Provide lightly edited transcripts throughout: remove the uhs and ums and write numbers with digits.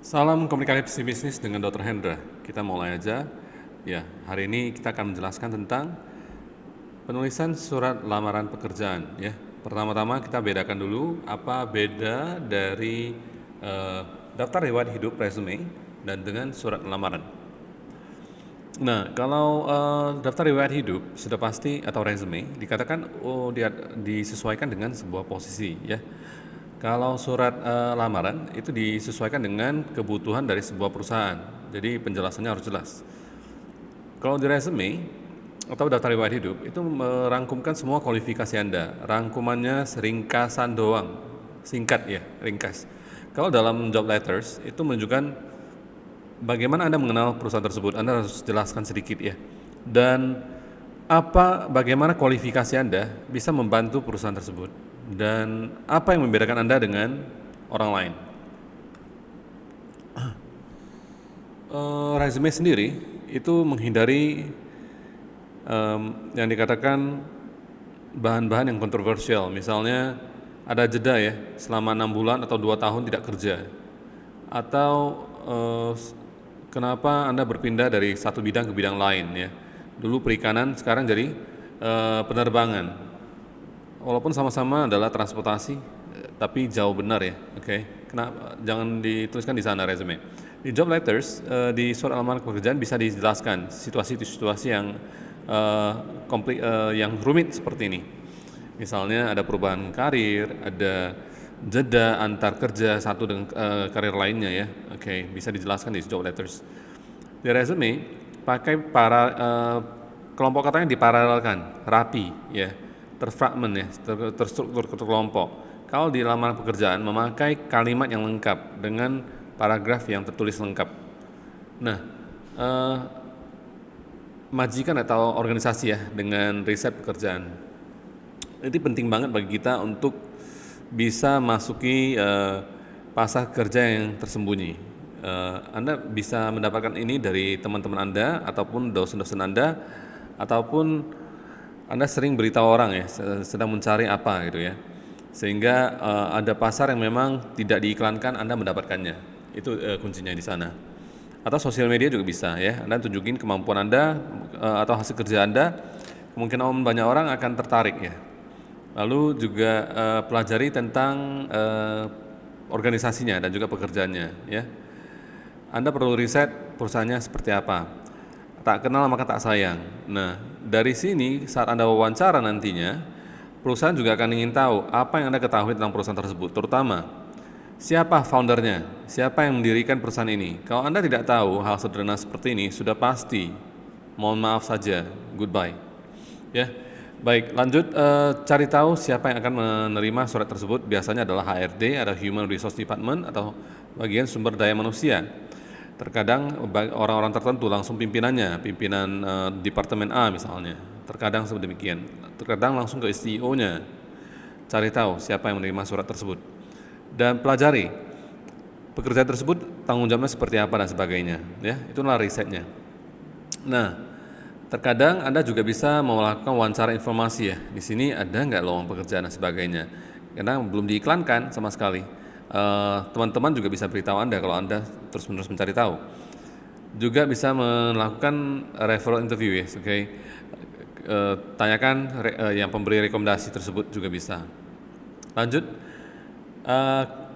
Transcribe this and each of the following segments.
Salam komunikasi bisnis dengan Dr. Hendra. Kita mulai aja. Ya, hari ini kita akan menjelaskan tentang penulisan surat lamaran pekerjaan. Ya, pertama-tama kita bedakan dulu apa beda dari daftar riwayat hidup resume dan dengan surat lamaran. Nah, kalau daftar riwayat hidup sudah pasti atau resume dikatakan dia disesuaikan dengan sebuah posisi, ya. Kalau surat lamaran itu disesuaikan dengan kebutuhan dari sebuah perusahaan. Jadi penjelasannya harus jelas. Kalau di resume atau daftar riwayat hidup itu merangkumkan semua kualifikasi Anda. Rangkumannya ringkasan doang, singkat ya, ringkas. Kalau dalam job letters itu menunjukkan bagaimana Anda mengenal perusahaan tersebut. Anda harus jelaskan sedikit ya. Dan bagaimana kualifikasi Anda bisa membantu perusahaan tersebut dan apa yang membedakan Anda dengan orang lain. Resume sendiri itu menghindari yang dikatakan bahan-bahan yang kontroversial. Misalnya ada jeda ya selama 6 bulan atau 2 tahun tidak kerja, atau kenapa Anda berpindah dari satu bidang ke bidang lain ya. Dulu perikanan, sekarang jadi penerbangan. Walaupun sama-sama adalah transportasi, tapi jauh benar ya. Oke. Kenapa jangan dituliskan di sana resume. Di job letters, di surat lamaran pekerjaan bisa dijelaskan situasi-situasi yang yang rumit seperti ini. Misalnya ada perubahan karir, ada jeda antar kerja satu dengan karir lainnya ya. Oke, bisa dijelaskan di job letters. Di resume pakai kelompok katanya diparalelkan, rapi ya, terfragmen ya, terstruktur kelompok. Kalau di lamaran pekerjaan memakai kalimat yang lengkap dengan paragraf yang tertulis lengkap. Nah, majikan atau organisasi ya dengan riset pekerjaan. Ini penting banget bagi kita untuk bisa masuki pasar kerja yang tersembunyi. Anda bisa mendapatkan ini dari teman-teman Anda ataupun dosen-dosen Anda, ataupun Anda sering beritahu orang ya sedang mencari apa gitu ya, sehingga ada pasar yang memang tidak diiklankan, Anda mendapatkannya. Itu kuncinya di sana. Atau sosial media juga bisa ya, Anda tunjukin kemampuan Anda atau hasil kerja Anda, kemungkinan banyak orang akan tertarik ya. Lalu juga pelajari tentang organisasinya dan juga pekerjaannya ya. Anda perlu riset perusahaannya seperti apa. Tak kenal maka tak sayang. Nah, dari sini saat Anda wawancara nantinya, perusahaan juga akan ingin tahu apa yang Anda ketahui tentang perusahaan tersebut, terutama siapa foundernya, siapa yang mendirikan perusahaan ini. Kalau Anda tidak tahu hal sederhana seperti ini, sudah pasti mohon maaf saja, goodbye. Ya, baik, lanjut cari tahu siapa yang akan menerima surat tersebut. Biasanya adalah HRD, ada Human Resource Department atau bagian sumber daya manusia. Terkadang orang-orang tertentu langsung pimpinannya, pimpinan Departemen A misalnya. Terkadang seperti demikian. Terkadang langsung ke CEO-nya. Cari tahu siapa yang menerima surat tersebut. Dan pelajari pekerjaan tersebut tanggung jawabnya seperti apa dan sebagainya. Ya, itulah risetnya. Nah, terkadang Anda juga bisa melakukan wawancara informasi ya. Di sini ada nggak lowongan pekerjaan dan sebagainya. Karena belum diiklankan sama sekali. Teman-teman juga bisa beritahu Anda kalau Anda terus-menerus mencari tahu. Juga bisa melakukan referral interview ya, oke. Tanyakan yang pemberi rekomendasi tersebut juga bisa. Lanjut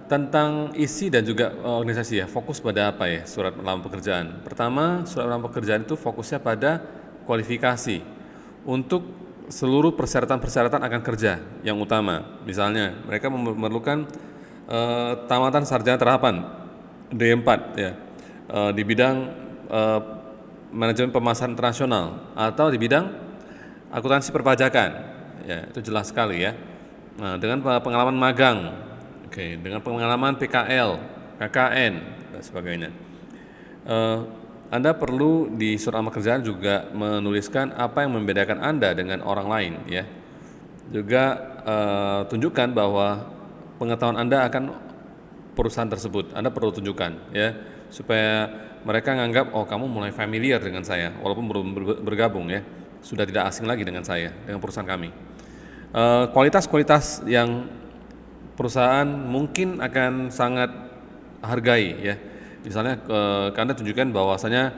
tentang isi dan juga organisasi ya. Fokus pada apa ya surat lamaran pekerjaan? Pertama, surat lamaran pekerjaan itu fokusnya pada kualifikasi untuk seluruh persyaratan-persyaratan akan kerja yang utama. Misalnya mereka memerlukan tamatan sarjana terapan D4 ya, di bidang manajemen pemasaran internasional atau di bidang akuntansi perpajakan ya, itu jelas sekali ya. Nah, dengan pengalaman magang, oke, dengan pengalaman PKL, KKN dan sebagainya. Anda perlu di surat lamaran pekerjaan juga menuliskan apa yang membedakan Anda dengan orang lain ya. Juga tunjukkan bahwa pengetahuan Anda akan perusahaan tersebut, Anda perlu tunjukkan ya, supaya mereka menganggap oh kamu mulai familiar dengan saya, walaupun belum bergabung ya, sudah tidak asing lagi dengan saya, dengan perusahaan kami. Kualitas-kualitas yang perusahaan mungkin akan sangat hargai ya, Misalnya Anda tunjukkan bahwasanya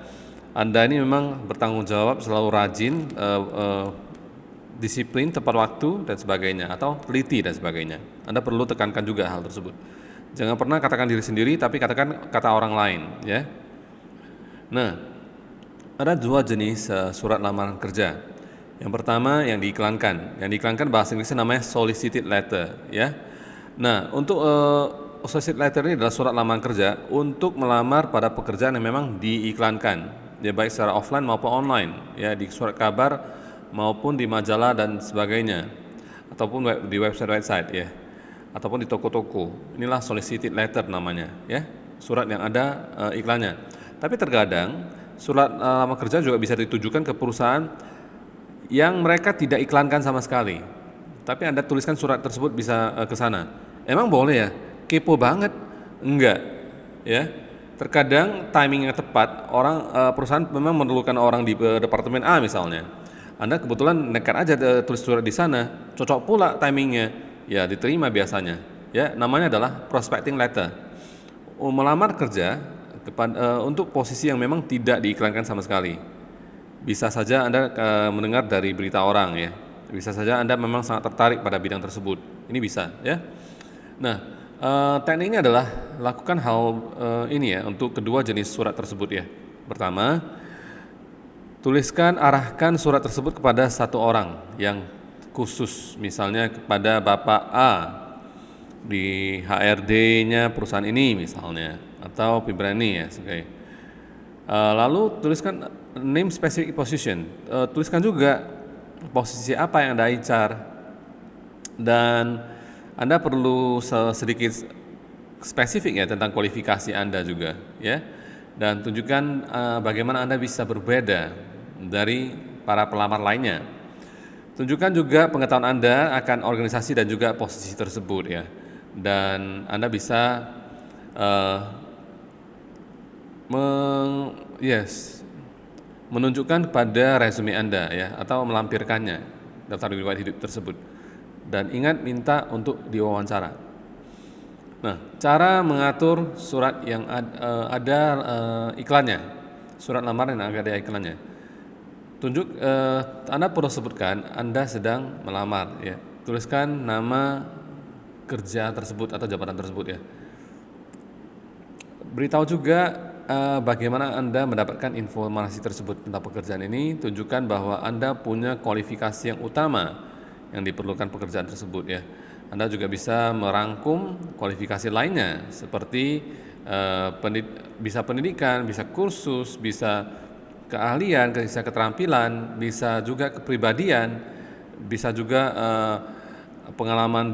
Anda ini memang bertanggung jawab, selalu rajin, disiplin, tepat waktu dan sebagainya, atau teliti dan sebagainya. Anda perlu tekankan juga hal tersebut. Jangan pernah katakan diri sendiri, tapi katakan kata orang lain, ya. Nah, ada dua jenis surat lamaran kerja. Yang pertama yang diiklankan. Yang diiklankan bahasa Inggrisnya namanya solicited letter, ya. Nah, untuk solicited letter ini adalah surat lamaran kerja untuk melamar pada pekerjaan yang memang diiklankan, ya baik secara offline maupun online, ya di surat kabar maupun di majalah dan sebagainya, ataupun di website-website, ya, ataupun di toko-toko. Inilah solicited letter namanya, ya, surat yang ada iklannya. Tapi terkadang surat lamar kerja juga bisa ditujukan ke perusahaan yang mereka tidak iklankan sama sekali, tapi Anda tuliskan surat tersebut bisa ke sana. Emang boleh ya? Kepo banget? Enggak, ya. Terkadang timing yang tepat, perusahaan memang memerlukan orang di departemen A misalnya. Anda kebetulan nekat aja tulis surat di sana, cocok pula timingnya, ya diterima biasanya. Ya, namanya adalah prospecting letter. Melamar kerja untuk posisi yang memang tidak diiklankan sama sekali. Bisa saja Anda mendengar dari berita orang, ya. Bisa saja Anda memang sangat tertarik pada bidang tersebut. Ini bisa, ya. Nah, tekniknya adalah lakukan hal ini ya untuk kedua jenis surat tersebut, ya. Pertama, arahkan surat tersebut kepada satu orang yang khusus, misalnya kepada Bapak A di HRD-nya perusahaan ini misalnya, atau pimpinan ini, ya. Lalu tuliskan name specific position, tuliskan juga posisi apa yang Anda incar, dan Anda perlu sedikit spesifik ya tentang kualifikasi Anda juga, ya, dan tunjukkan bagaimana Anda bisa berbeda dari para pelamar lainnya. Tunjukkan juga pengetahuan Anda akan organisasi dan juga posisi tersebut, ya, dan Anda bisa menunjukkan pada resume Anda, ya, atau melampirkannya daftar riwayat hidup tersebut, dan ingat minta untuk diwawancara. Nah, cara mengatur surat yang ada iklannya, surat lamaran yang ada iklannya. Anda perlu sebutkan Anda sedang melamar, ya. Tuliskan nama kerja tersebut atau jabatan tersebut, ya. Beritahu juga bagaimana Anda mendapatkan informasi tersebut tentang pekerjaan ini. Tunjukkan bahwa Anda punya kualifikasi yang utama yang diperlukan pekerjaan tersebut, ya. Anda juga bisa merangkum kualifikasi lainnya seperti bisa pendidikan, bisa kursus, bisa keahlian, bisa keterampilan, bisa juga kepribadian, bisa juga pengalaman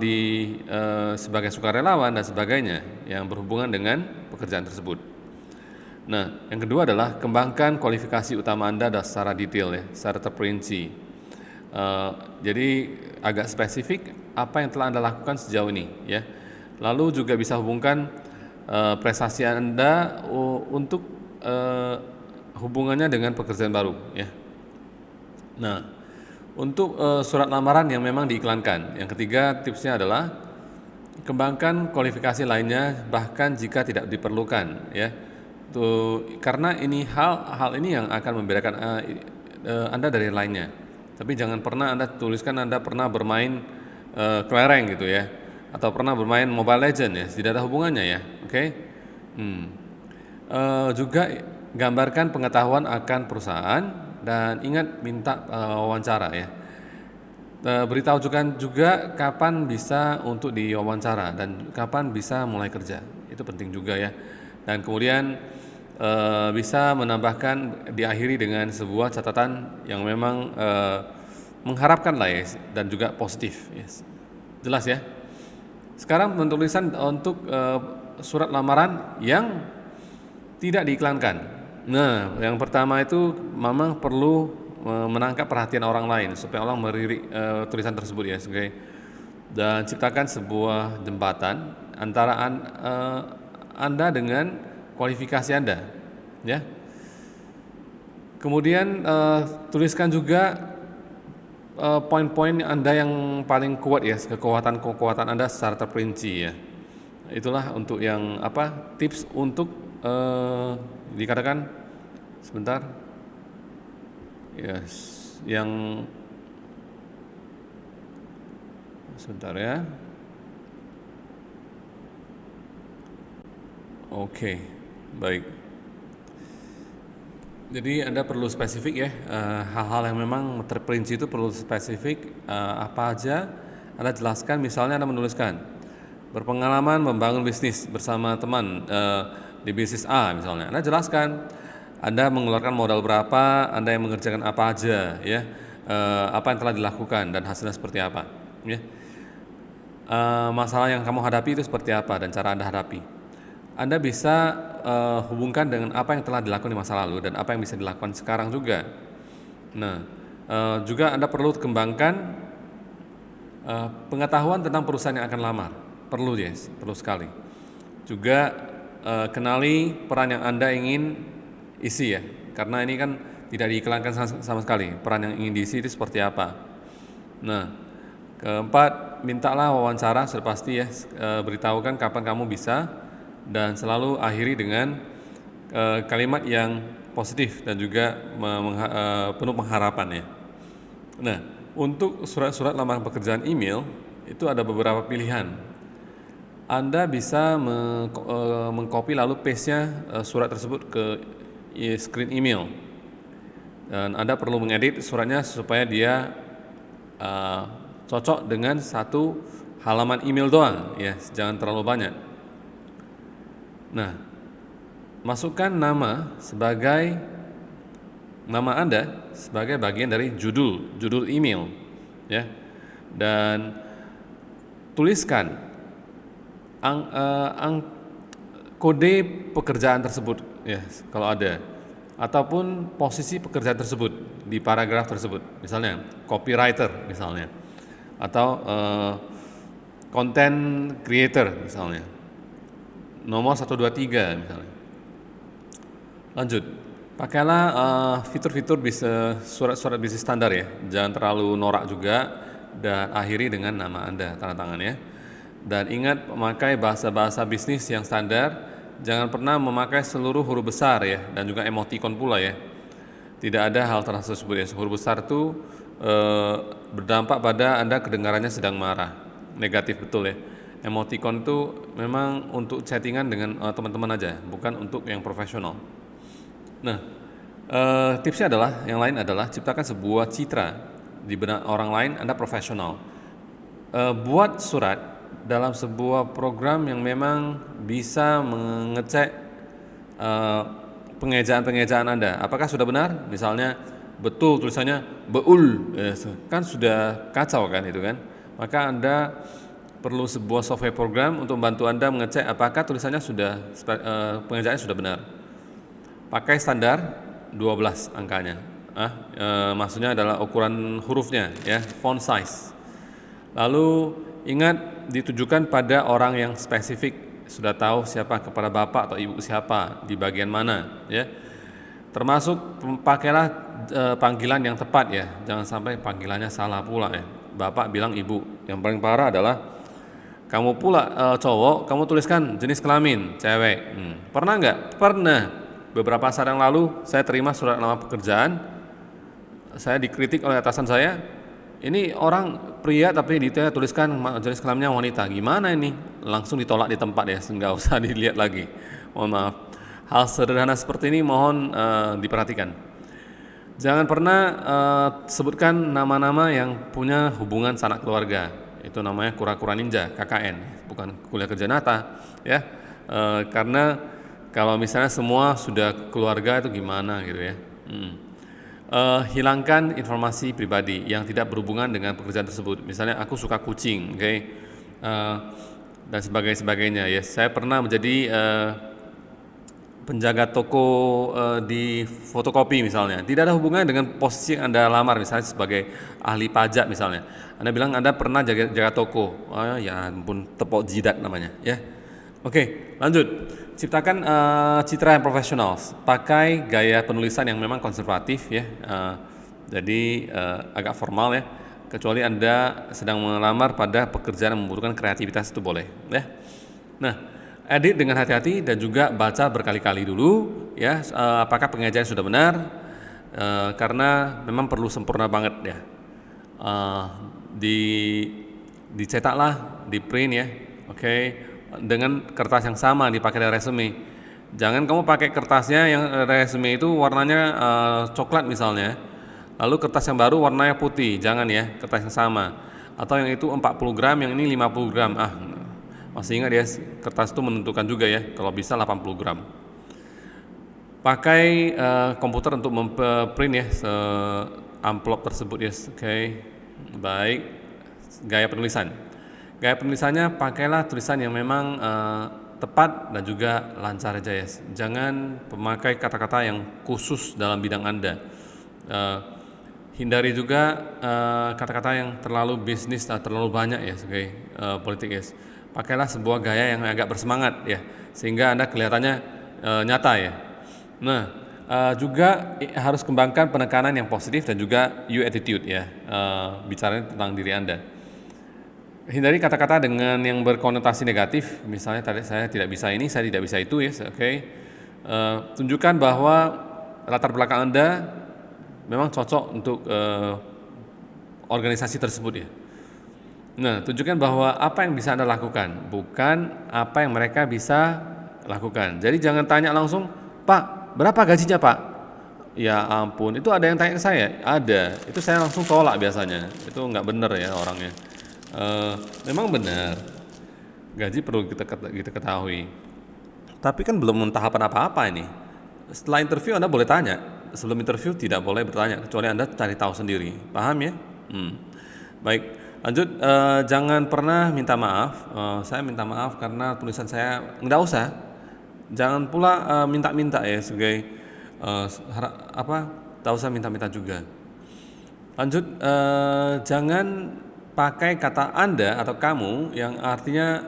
sebagai sukarelawan dan sebagainya yang berhubungan dengan pekerjaan tersebut. Nah, yang kedua adalah kembangkan kualifikasi utama Anda secara detail, ya, secara terperinci. Jadi agak spesifik apa yang telah Anda lakukan sejauh ini, ya. Lalu juga bisa hubungkan prestasi Anda untuk hubungannya dengan pekerjaan baru, ya. Nah, untuk surat lamaran yang memang diiklankan, yang ketiga tipsnya adalah kembangkan kualifikasi lainnya bahkan jika tidak diperlukan, ya. Karena ini hal ini yang akan membedakan Anda dari lainnya. Tapi jangan pernah Anda tuliskan Anda pernah bermain kelereng gitu, ya, atau pernah bermain Mobile Legends, ya, tidak ada hubungannya, ya. Oke. Juga gambarkan pengetahuan akan perusahaan dan ingat minta wawancara, ya. Beritahu juga kapan bisa untuk diwawancara dan kapan bisa mulai kerja. Itu penting juga, ya. Dan kemudian bisa menambahkan diakhiri dengan sebuah catatan yang memang mengharapkan lah, ya, dan juga positif, yes. Jelas, ya. Sekarang penulisan untuk surat lamaran yang tidak diiklankan. Nah, yang pertama itu memang perlu menangkap perhatian orang lain supaya orang melirik tulisan tersebut, ya, dan ciptakan sebuah jembatan antara Anda dengan kualifikasi Anda, ya. Kemudian tuliskan juga poin-poin Anda yang paling kuat, ya, kekuatan Anda secara terperinci, ya. Itulah untuk yang tips untuk eh, dikatakan sebentar, yes, yang sebentar ya. Oke, baik. Jadi Anda perlu spesifik ya, hal-hal yang memang terperinci itu perlu spesifik, apa aja Anda jelaskan. Misalnya Anda menuliskan berpengalaman membangun bisnis bersama teman di bisnis A misalnya. Anda jelaskan Anda mengeluarkan modal berapa, Anda yang mengerjakan apa aja ya, apa yang telah dilakukan dan hasilnya seperti apa ya. Masalah yang kamu hadapi itu seperti apa dan cara Anda hadapi. Anda bisa hubungkan dengan apa yang telah dilakukan di masa lalu dan apa yang bisa dilakukan sekarang juga. Nah, juga Anda perlu kembangkan pengetahuan tentang perusahaan yang akan lamar. Perlu yes, perlu sekali. Juga kenali peran yang Anda ingin isi ya, karena ini kan tidak diiklankan sama sekali. Peran yang ingin diisi itu seperti apa. Nah, keempat, mintalah wawancara sudah pasti ya, beritahukan kapan kamu bisa, dan selalu akhiri dengan kalimat yang positif dan juga penuh pengharapan ya. Nah, untuk surat-surat lamaran pekerjaan email itu ada beberapa pilihan. Anda bisa mengcopy lalu paste-nya surat tersebut ke screen email. Dan Anda perlu mengedit suratnya supaya dia cocok dengan satu halaman email doang ya, jangan terlalu banyak. Nah, masukkan nama Anda sebagai bagian dari judul email ya. Dan tuliskan kode pekerjaan tersebut ya kalau ada, ataupun posisi pekerjaan tersebut di paragraf tersebut. Misalnya copywriter misalnya, atau content creator misalnya. Nomor 1, 2, 3 misalnya. Lanjut, pakailah fitur-fitur surat-surat bisnis standar ya, jangan terlalu norak juga, dan akhiri dengan nama Anda, tanda tangan ya. Dan ingat memakai bahasa-bahasa bisnis yang standar, jangan pernah memakai seluruh huruf besar ya, dan juga emoticon pula ya. Tidak ada hal tersebut ya, huruf besar itu berdampak pada Anda kedengarannya sedang marah, negatif betul ya. Emoticon itu memang untuk chattingan dengan teman-teman aja, bukan untuk yang profesional. Nah, tipsnya adalah, yang lain adalah ciptakan sebuah citra di benak orang lain Anda profesional. Buat surat dalam sebuah program yang memang bisa mengecek pengejaan Anda. Apakah sudah benar? Misalnya betul tulisannya beul, kan sudah kacau kan itu kan. Maka Anda perlu sebuah software program untuk membantu Anda mengecek apakah tulisannya sudah pengejaannya sudah benar. Pakai standar 12 angkanya. Maksudnya adalah ukuran hurufnya ya, font size. Lalu ingat ditujukan pada orang yang spesifik, sudah tahu siapa, kepada bapak atau ibu siapa, di bagian mana ya. Termasuk pakailah panggilan yang tepat ya, jangan sampai panggilannya salah pula ya. Bapak bilang ibu. Yang paling parah adalah kamu pula cowok, kamu tuliskan jenis kelamin cewek. Pernah nggak? Pernah. Beberapa saat yang lalu saya terima surat lamar pekerjaan, saya dikritik oleh atasan saya. Ini orang pria tapi detailnya tuliskan jenis kelaminnya wanita. Gimana ini? Langsung ditolak di tempat ya, nggak usah dilihat lagi. Mohon maaf. Hal sederhana seperti ini mohon diperhatikan. Jangan pernah sebutkan nama-nama yang punya hubungan sanak keluarga. Itu namanya kura-kura ninja, KKN, bukan kuliah kerja nyata ya. Karena kalau misalnya semua sudah keluarga itu gimana gitu ya. Hilangkan informasi pribadi yang tidak berhubungan dengan pekerjaan tersebut. Misalnya aku suka kucing, oke, dan sebagainya ya. Saya pernah menjadi penjaga toko di fotokopi misalnya, tidak ada hubungan dengan posisi yang Anda lamar, misalnya sebagai ahli pajak misalnya. Anda bilang Anda pernah jaga toko, ya ampun, tepok jidat namanya ya. Oke, lanjut. Ciptakan citra yang profesional, pakai gaya penulisan yang memang konservatif ya, jadi agak formal ya, kecuali Anda sedang melamar pada pekerjaan yang membutuhkan kreativitas itu boleh ya. Nah, edit dengan hati-hati dan juga baca berkali-kali dulu ya, apakah pengejaan sudah benar, karena memang perlu sempurna banget ya. Eh, di dicetaklah, di print ya, oke, dengan kertas yang sama dipakai dari resume. Jangan kamu pakai kertasnya yang resume itu warnanya coklat misalnya, lalu kertas yang baru warnanya putih, jangan ya, kertas yang sama. Atau yang itu 40 gram, yang ini 50 gram, masih ingat ya, kertas itu menentukan juga ya, kalau bisa 80 gram. Pakai komputer untuk memprint ya amplop tersebut ya, oke. Baik, gaya penulisan. Gaya penulisannya pakailah tulisan yang memang tepat dan juga lancar aja ya. Jangan memakai kata-kata yang khusus dalam bidang Anda. Hindari juga kata-kata yang terlalu bisnis atau terlalu banyak ya, politik ya. Pakailah sebuah gaya yang agak bersemangat ya, sehingga Anda kelihatannya nyata ya. Nah, juga harus kembangkan penekanan yang positif dan juga you attitude ya, bicaranya tentang diri Anda. Hindari kata-kata dengan yang berkonotasi negatif, misalnya tadi saya tidak bisa ini, saya tidak bisa itu ya, oke. Tunjukkan bahwa latar belakang Anda memang cocok untuk organisasi tersebut ya. Nah, tunjukkan bahwa apa yang bisa Anda lakukan, bukan apa yang mereka bisa lakukan. Jadi jangan tanya langsung, Pak, berapa gajinya Pak? Ya ampun, itu ada yang tanya ke saya? Ada, itu saya langsung tolak biasanya, itu nggak benar ya orangnya. Memang benar, gaji perlu kita ketahui, tapi kan belum tahapan apa-apa ini. Setelah interview Anda boleh tanya, sebelum interview tidak boleh bertanya, kecuali Anda cari tahu sendiri, paham ya? Baik, lanjut. Jangan pernah minta maaf. Saya minta maaf karena tulisan saya, nggak usah. Jangan pula minta-minta ya, sebagai tak usah minta-minta juga. Lanjut, jangan pakai kata Anda atau kamu yang artinya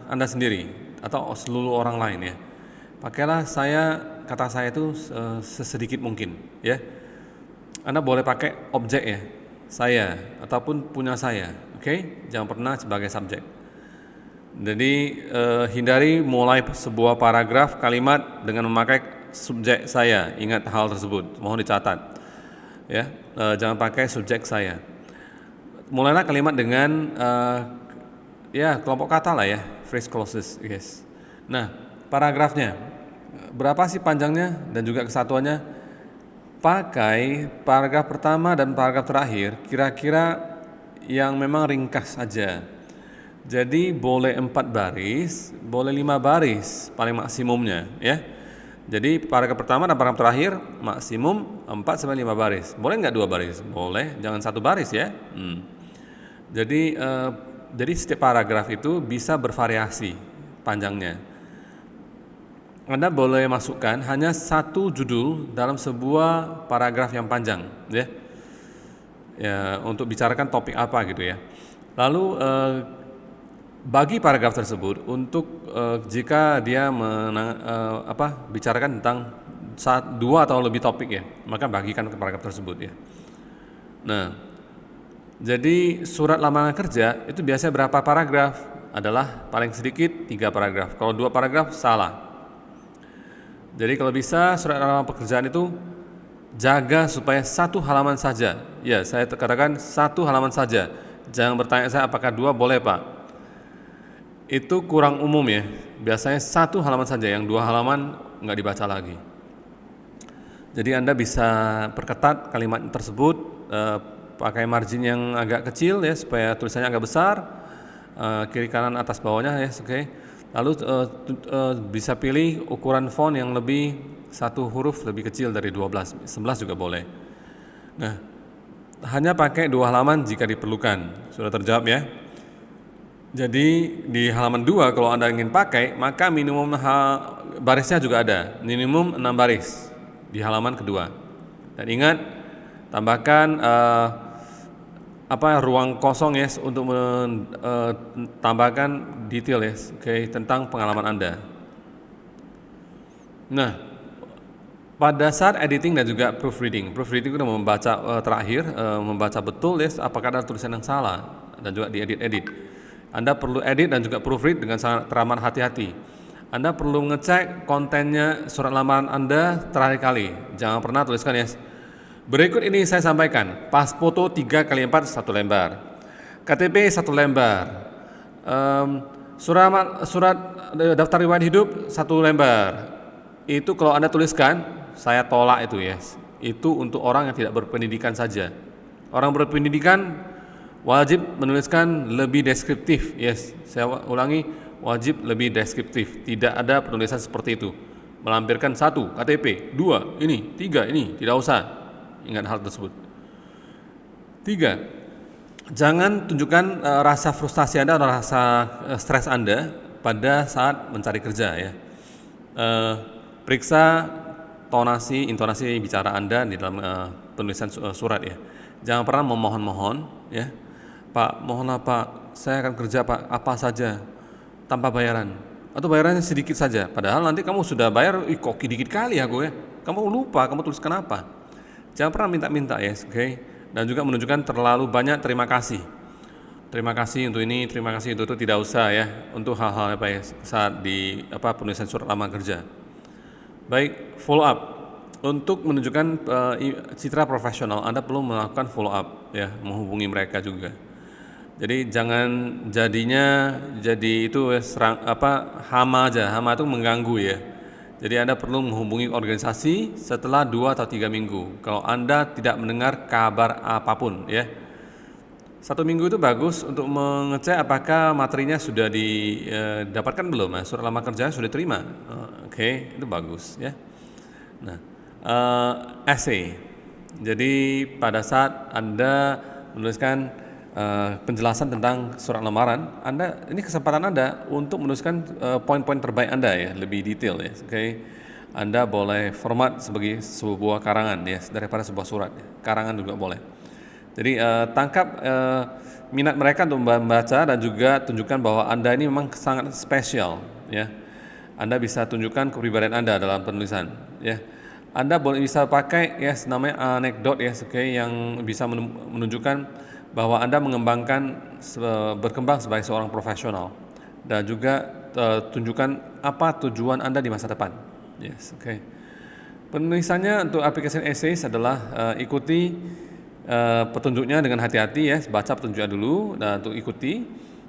Anda sendiri atau seluruh orang lain ya. Pakailah kata saya itu sesedikit mungkin ya. Anda boleh pakai objek ya, saya ataupun punya saya, oke? Jangan pernah sebagai subjek. Jadi hindari mulai sebuah paragraf kalimat dengan memakai subjek saya. Ingat hal tersebut, mohon dicatat ya. Jangan pakai subjek saya. Mulailah kalimat dengan kelompok kata lah ya, phrase clauses, yes. Nah, paragrafnya berapa sih panjangnya dan juga kesatuannya? Pakai paragraf pertama dan paragraf terakhir kira-kira yang memang ringkas saja. Jadi boleh 4 baris, boleh 5 baris paling maksimumnya ya. Jadi paragraf pertama dan paragraf terakhir maksimum 4-5 baris. Boleh nggak 2 baris? Boleh, jangan 1 baris ya. Jadi setiap paragraf itu bisa bervariasi panjangnya. Anda boleh masukkan hanya 1 judul dalam sebuah paragraf yang panjang, ya. Ya, untuk bicarakan topik apa gitu ya. Lalu bagi paragraf tersebut untuk jika dia bicarakan tentang 2 atau lebih topik ya, maka bagikan ke paragraf tersebut ya. Nah, jadi surat lamaran kerja itu biasanya berapa paragraf? Adalah paling sedikit 3 paragraf. Kalau 2 paragraf salah. Jadi kalau bisa surat lamaran pekerjaan itu jaga supaya 1 halaman saja. Ya, saya katakan 1 halaman saja. Jangan bertanya saya apakah 2 boleh Pak. Itu kurang umum ya. Biasanya 1 halaman saja, yang 2 halaman nggak dibaca lagi. Jadi Anda bisa perketat kalimat tersebut, pakai margin yang agak kecil ya supaya tulisannya agak besar, kiri kanan atas bawahnya ya, oke. Lalu bisa pilih ukuran font yang lebih 1 huruf lebih kecil dari 12, 11 juga boleh. Nah, hanya pakai 2 halaman jika diperlukan. Sudah terjawab ya. Jadi di halaman 2 kalau Anda ingin pakai, maka minimum barisnya juga ada, minimum 6 baris di halaman kedua. Dan ingat, tambahkan ruang kosong ya untuk menambahkan detail ya, tentang pengalaman Anda. Nah, pada saat editing dan juga proofreading itu membaca terakhir, membaca betul ya apakah ada tulisan yang salah dan juga diedit-edit. Anda perlu edit dan juga proofread dengan sangat teramat hati-hati. Anda perlu mengecek kontennya surat lamaran Anda terakhir kali. Jangan pernah tuliskan ya. Berikut ini saya sampaikan, pas foto 3x4 1 lembar, KTP 1 lembar, surat daftar riwayat hidup 1 lembar. Itu kalau Anda tuliskan, saya tolak itu ya. Itu untuk orang yang tidak berpendidikan saja. Orang berpendidikan wajib menuliskan lebih deskriptif. Yes, saya ulangi, wajib lebih deskriptif. Tidak ada penulisan seperti itu. Melampirkan 1 KTP, 2 ini, 3 ini, tidak usah. Ingat hal tersebut. 3. Jangan tunjukkan rasa frustasi Anda atau rasa stres Anda pada saat mencari kerja ya. Periksa tonasi, intonasi bicara Anda di dalam penulisan surat ya. Jangan pernah memohon-mohon ya. Pak, mohonlah Pak, saya akan kerja Pak, apa saja tanpa bayaran. Atau bayarannya sedikit saja. Padahal nanti kamu sudah bayar, kok dikit kali aku ya. Kamu lupa, kamu tuliskan apa. Jangan pernah minta-minta ya, oke? Dan juga menunjukkan terlalu banyak terima kasih. Terima kasih untuk ini, terima kasih untuk itu, tidak usah ya. Untuk hal-hal apa ya saat di penulisan surat lamaran kerja. Baik, follow up. Untuk menunjukkan citra profesional, Anda perlu melakukan follow up ya, menghubungi mereka juga. Jadi jangan jadinya jadi itu hama aja. Hama itu mengganggu ya. Jadi Anda perlu menghubungi organisasi setelah 2 atau 3 minggu. Kalau Anda tidak mendengar kabar apapun ya. 1 minggu itu bagus untuk mengecek apakah materinya sudah didapatkan belum. Surat lamaran kerja sudah diterima. Oke, itu bagus ya. Nah, essay. Jadi pada saat Anda menuliskan penjelasan tentang surat lamaran, ini kesempatan Anda untuk menuliskan poin-poin terbaik Anda ya, lebih detail ya. Oke. Anda boleh format sebagai sebuah karangan ya, daripada sebuah surat. Ya. Karangan juga boleh. Jadi tangkap minat mereka untuk membaca dan juga tunjukkan bahwa Anda ini memang sangat spesial ya. Anda bisa tunjukkan kepribadian Anda dalam penulisan ya. Anda boleh bisa pakai ya namanya anekdot ya, yang bisa menunjukkan bahwa Anda berkembang sebagai seorang profesional dan juga tunjukkan apa tujuan Anda di masa depan. Yes, oke. Penulisannya untuk aplikasi essays adalah ikuti petunjuknya dengan hati-hati ya, baca petunjuknya dulu dan untuk ikuti.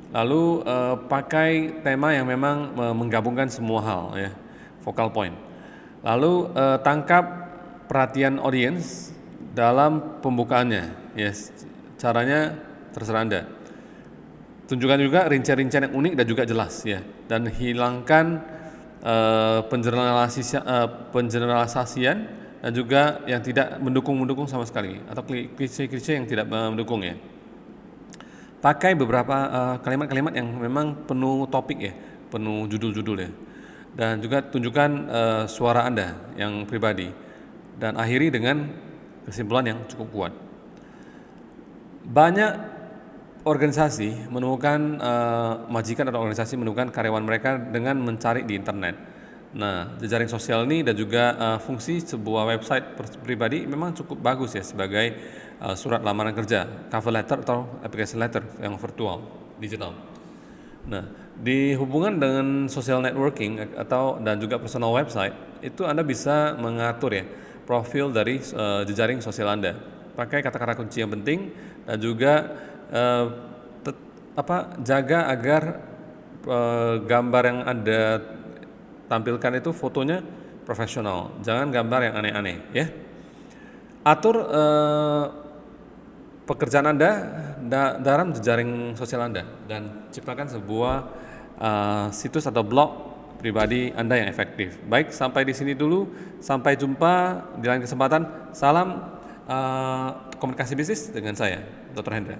Lalu pakai tema yang memang menggabungkan semua hal ya, focal point. Lalu tangkap perhatian audiens dalam pembukaannya. Yes. Caranya terserah Anda. Tunjukkan juga rincian-rincian yang unik dan juga jelas ya. Dan hilangkan pengeneralisasian dan juga yang tidak mendukung sama sekali atau klise-klise yang tidak mendukung ya. Pakai beberapa kalimat-kalimat yang memang penuh topik ya, penuh judul-judul ya. Dan juga tunjukkan suara Anda yang pribadi dan akhiri dengan kesimpulan yang cukup kuat. Banyak organisasi menemukan majikan atau organisasi menemukan karyawan mereka dengan mencari di internet. Nah, jejaring sosial ini dan juga fungsi sebuah website pribadi memang cukup bagus ya sebagai surat lamaran kerja, cover letter atau application letter yang virtual, digital. Nah, di hubungan dengan social networking dan juga personal website itu Anda bisa mengatur ya profil dari jejaring sosial Anda. Pakai kata-kata kunci yang penting dan juga jaga agar gambar yang Anda tampilkan itu fotonya profesional. Jangan gambar yang aneh-aneh ya. Atur pekerjaan Anda dalam jejaring sosial Anda dan ciptakan sebuah situs atau blog pribadi Anda yang efektif. Baik, sampai di sini dulu. Sampai jumpa di lain kesempatan. Salam komunikasi bisnis dengan saya, Dr. Hendra.